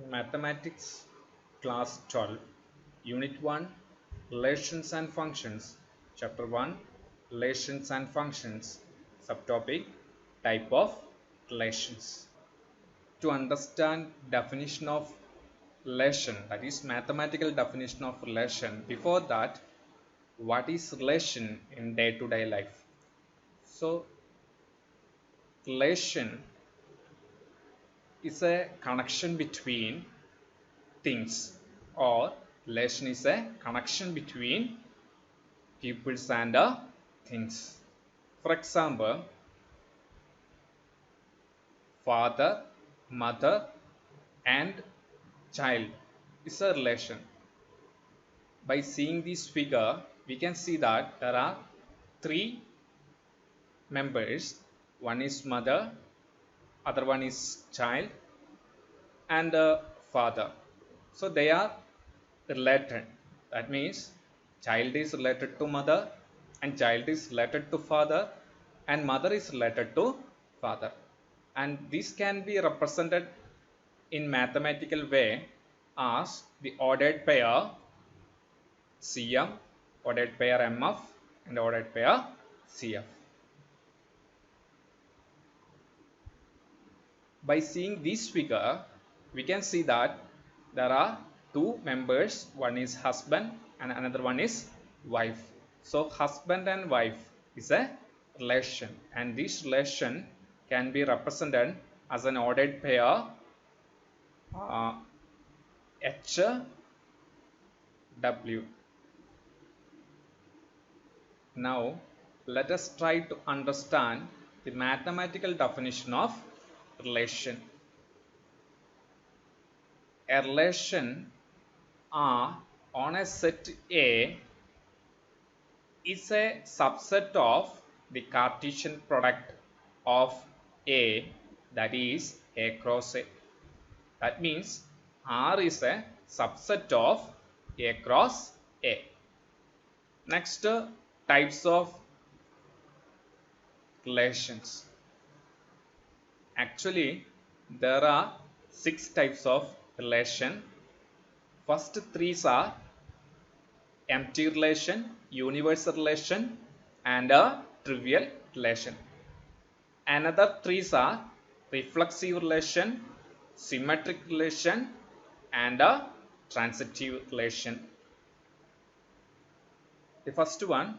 Mathematics Class 12 Unit 1 Relations and Functions Chapter 1 Relations and Functions Subtopic Type of Relations. To understand definition of relation, that is mathematical definition of relation, before that, what is relation in day-to-day life? So relation is a connection between things, or relation is a connection between peoples and things. For example, father, mother and child is a relation. By seeing this figure, we can see that there are three members. One is mother, other one is child, and father. So they are related. That means child is related to mother, and child is related to father, and mother is related to father. And this can be represented in mathematical way as the ordered pair CM, ordered pair MF, and ordered pair CF. By seeing this figure, we can see that there are two members, one is husband and another one is wife. So husband and wife is a relation, and this relation can be represented as an ordered pair HW. Now let us try to understand the mathematical definition of relation. A relation R on a set A is a subset of the Cartesian product of A, that is A cross A. That means R is a subset of A cross A. Next, types of relations. Actually, there are 6 types of relation. First three are empty relation, universal relation, and a trivial relation. Another three are reflexive relation, symmetric relation, and a transitive relation. The first one,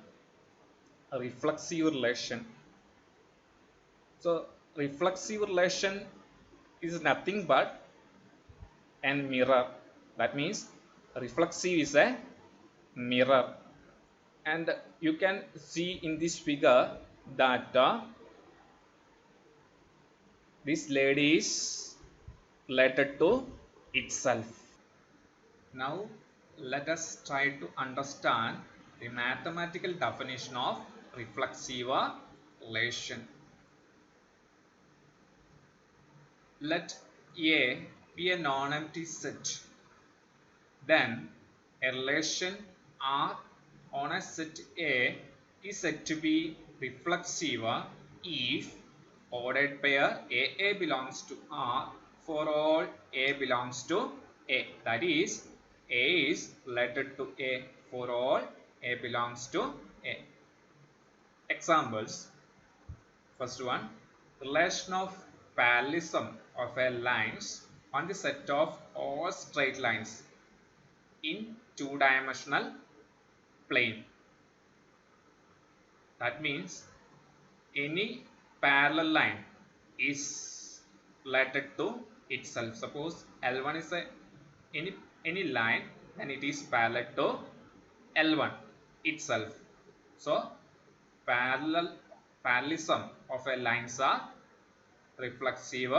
a reflexive relation. So reflexive relation is nothing but a mirror. That means reflexive is a mirror, and you can see in this figure that this lady is related to itself. Now let us try to understand the mathematical definition of reflexive relation. Let A be a non-empty set. Then a relation R on a set A is said to be reflexive if ordered pair AA belongs to R for all A belongs to A. That is, A is related to A for all A belongs to A. Examples. First one, relation of parallelism of a lines on the set of all straight lines in two-dimensional plane. That means any parallel line is related to itself. Suppose L1 is any line, then it is parallel to L1 itself. So parallelism of a lines are reflexive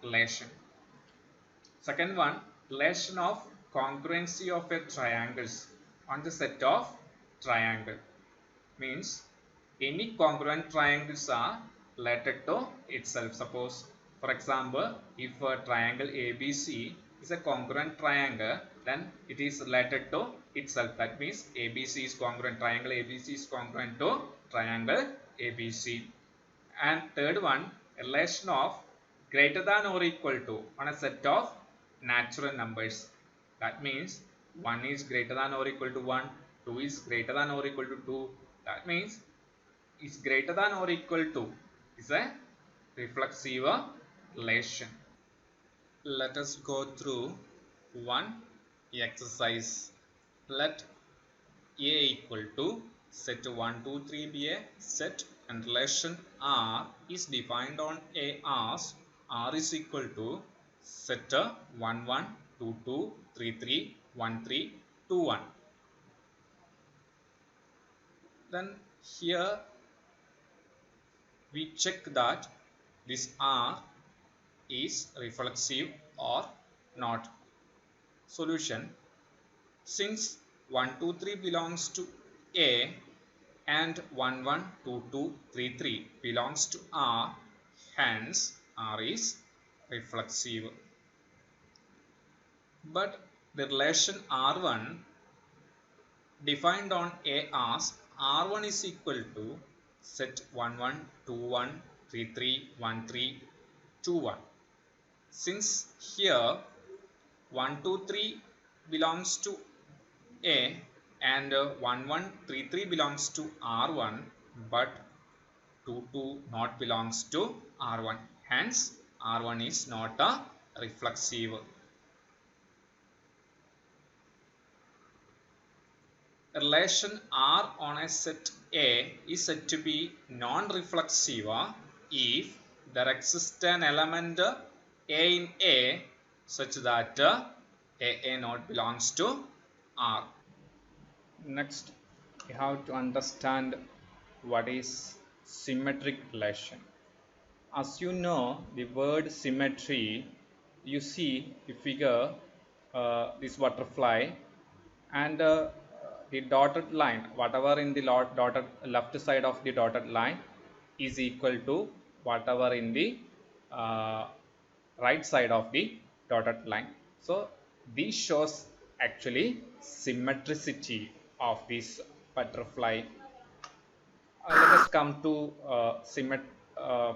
relation. Second one, relation of congruency of a triangles on the set of triangle. Means any congruent triangles are related to itself. Suppose, for example, if a triangle ABC is a congruent triangle, then it is related to itself. That means ABC is congruent, triangle ABC is congruent to triangle ABC. And third one, relation of greater than or equal to on a set of natural numbers. That means 1 is greater than or equal to 1, 2 is greater than or equal to 2. That means is greater than or equal to is a reflexive relation. Let us go through one exercise. Let A equal to set 1, 2, 3 be a set and relation R is defined on A as R is equal to set 1, 1, 2, 2, 3, 3, 1, 3, 2, 1. Then here we check that this R is reflexive or not. Solution: since 1, 2, 3 belongs to A and 1, 1, 2, 2, 3, 3 belongs to R, hence R is reflexive. But the relation R1 defined on A as R1 is equal to set 1, 1, 2, 1, 3, 3, 1, 3, 2, 1. Since here 1, 2, 3 belongs to A and 1, 1, 3, 3 belongs to R1, but 2, 2 not belongs to R1. Hence, R1 is not a reflexive. Relation R on a set A is said to be non-reflexive if there exists an element A in A such that A not belongs to R. Next, you have to understand what is symmetric relation. As you know, the word symmetry, you see the figure, this butterfly, and the dotted line, whatever in the dotted left side of the dotted line is equal to whatever in the uh, right side of the dotted line. So this shows actually symmetricity of this butterfly. Let us come to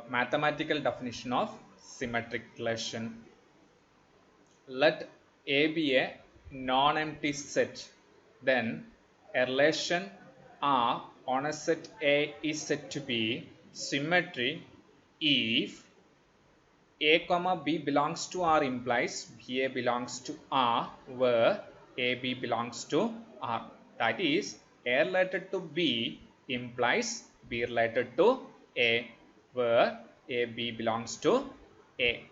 mathematical definition of symmetric relation. Let A be a non-empty set, then a relation R on a set A is said to be symmetric if A comma B belongs to R implies BA belongs to R, where AB belongs to R. That is, A related to B implies B related to A, where AB belongs to A.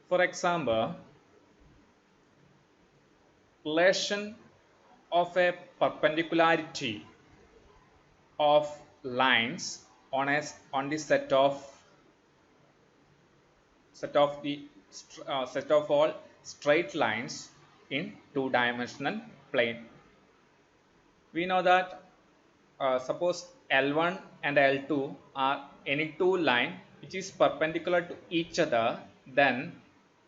For example, relation of a perpendicularity of lines on the set of all straight lines in two-dimensional plane. We know that suppose L1 and L2 are any two line which is perpendicular to each other, then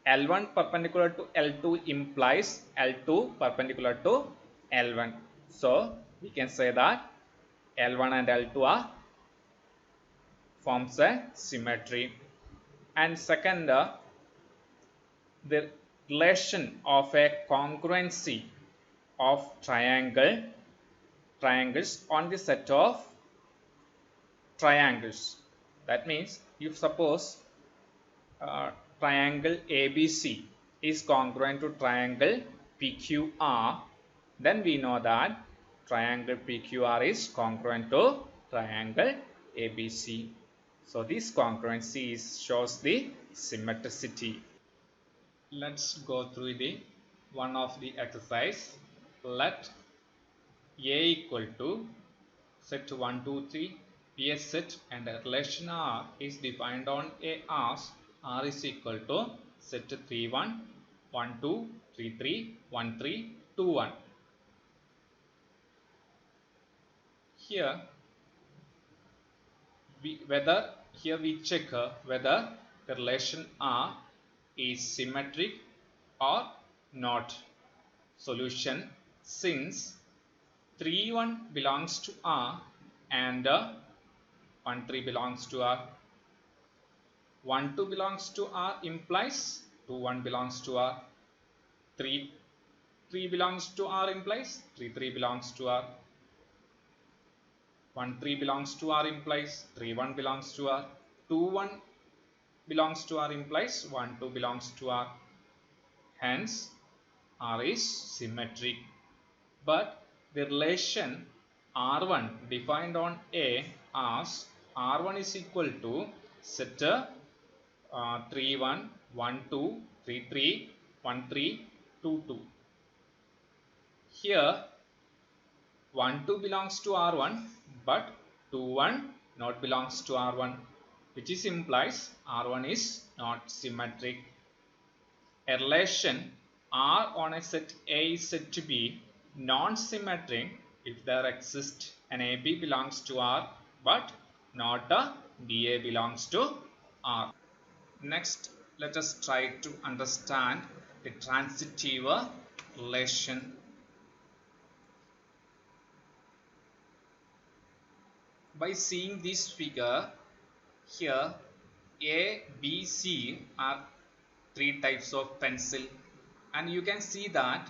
L1 perpendicular to L2 implies L2 perpendicular to L1. So we can say that L1 and L2 are forms a symmetry. And second, the relation of a congruency of triangles on the set of triangles. That means if suppose triangle ABC is congruent to triangle PQR, then we know that triangle PQR is congruent to triangle ABC. So this congruency shows the symmetricity. Let's go through the one of the exercise. Let A equal to set 1, 2, 3 be a set and a relation R is defined on A as R is equal to set 3, 1, 1, 2, 3, 3, 1, 3, 2, 1. Here we check whether the relation R is symmetric or not. Solution: since 3, 1 belongs to R and 1, 3 belongs to R, 1, 2 belongs to R implies 2, 1 belongs to R. 3 3 belongs to R implies 3 3 belongs to R. 1 3 belongs to R implies 3 1 belongs to R. 2 1 belongs to R implies 1 2 belongs to R. Hence, R is symmetric. But the relation R1 defined on A as R1 is equal to set 3 1 1 2 3 3 1 3 2 2. Here 1 2 belongs to R1 but 2 1 not belongs to R1, which is implies R1 is not symmetric. A relation R on a set A is said to be non-symmetric if there exists an AB belongs to R but not a BA belongs to R. Next, let us try to understand the transitive relation. By seeing this figure, here A, B, C are three types of pencil, and you can see that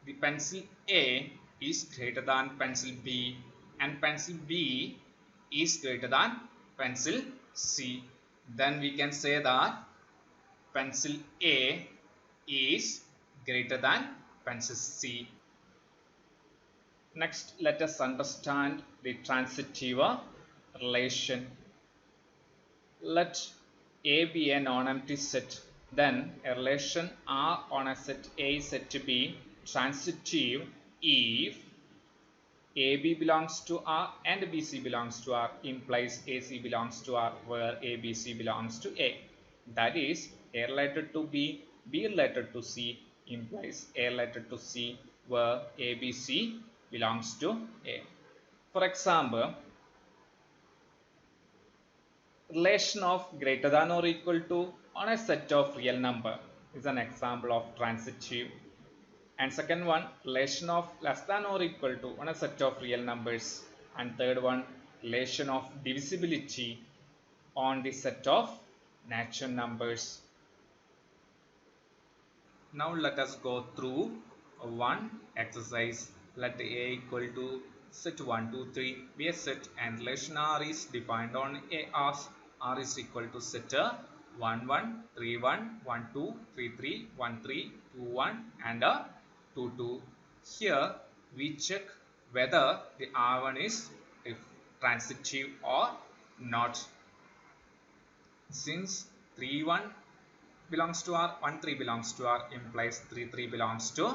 the pencil A is greater than pencil B and pencil B is greater than pencil C. Then we can say that pencil A is greater than pencil C. Next, let us understand the transitive relation. Let A be a non-empty set. Then a relation R on a set A is said to be transitive if AB belongs to R and BC belongs to R implies AC belongs to R where ABC belongs to A. That is, A related to B, B related to C implies A related to C where ABC belongs to A. For example, relation of greater than or equal to on a set of real number is an example of transitive. And second one, relation of less than or equal to on a set of real numbers. And third one, relation of divisibility on the set of natural numbers. Now let us go through one exercise. Let A equal to set 1 2 3 be a set and relation R is defined on A as R is equal to set 1 1 3 1 1 2 3 3 1 3 2 1 and 2 2. Here we check whether the R1 is transitive or not. Since 3 1 belongs to R, 1 3 belongs to R implies 3 3 belongs to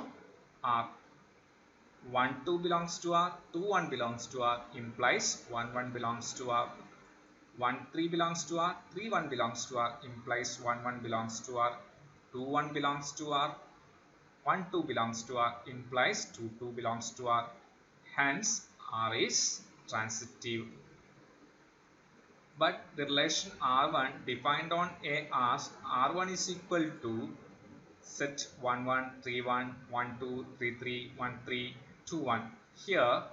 R. 1 2 belongs to R, 2 1 belongs to R implies 1 1 belongs to R. 1 3 belongs to R, 3 1 belongs to R implies 1 1 belongs to R. 2 1 belongs to R, 1 2 belongs to R implies 2 2 belongs to R. Hence, R is transitive. But the relation R1 defined on A as R1 is equal to set 1 1 3 1 1 2 3 3 1 3 2 1. Here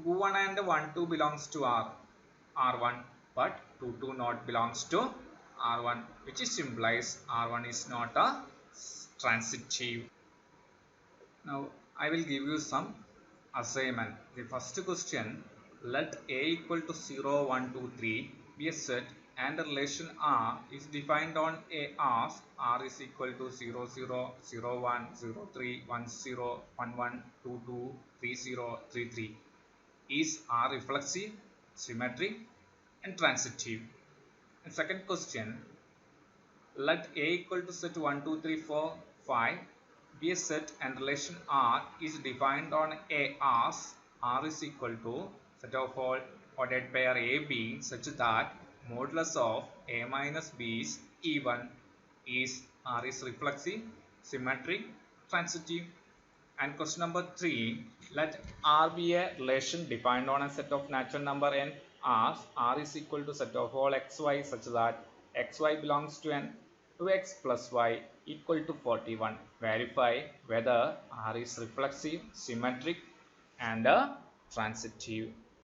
2 1 and 1 2 belongs to R1 but 2 2 not belongs to R1, which is implies R1 is not a transitive. Now I will give you some assignment. The first question, let A equal to 0 1 2 3 be a set and the relation R is defined on A as R is equal to 0 0 0 1 0 3 1 0 1 1 2 2 3 0 3 3. Is R reflexive, symmetric and transitive? And second question, let A equal to set 1 2 3 4 5 be a set and relation R is defined on A as R is equal to set of all ordered pair AB such that modulus of A minus B is even. Is R is reflexive, symmetric, transitive? And question number 3, let R be a relation defined on a set of natural number n as R is equal to set of all xy such that xy belongs to n. 2x plus y equal to 41. Verify whether R is reflexive, symmetric and transitive.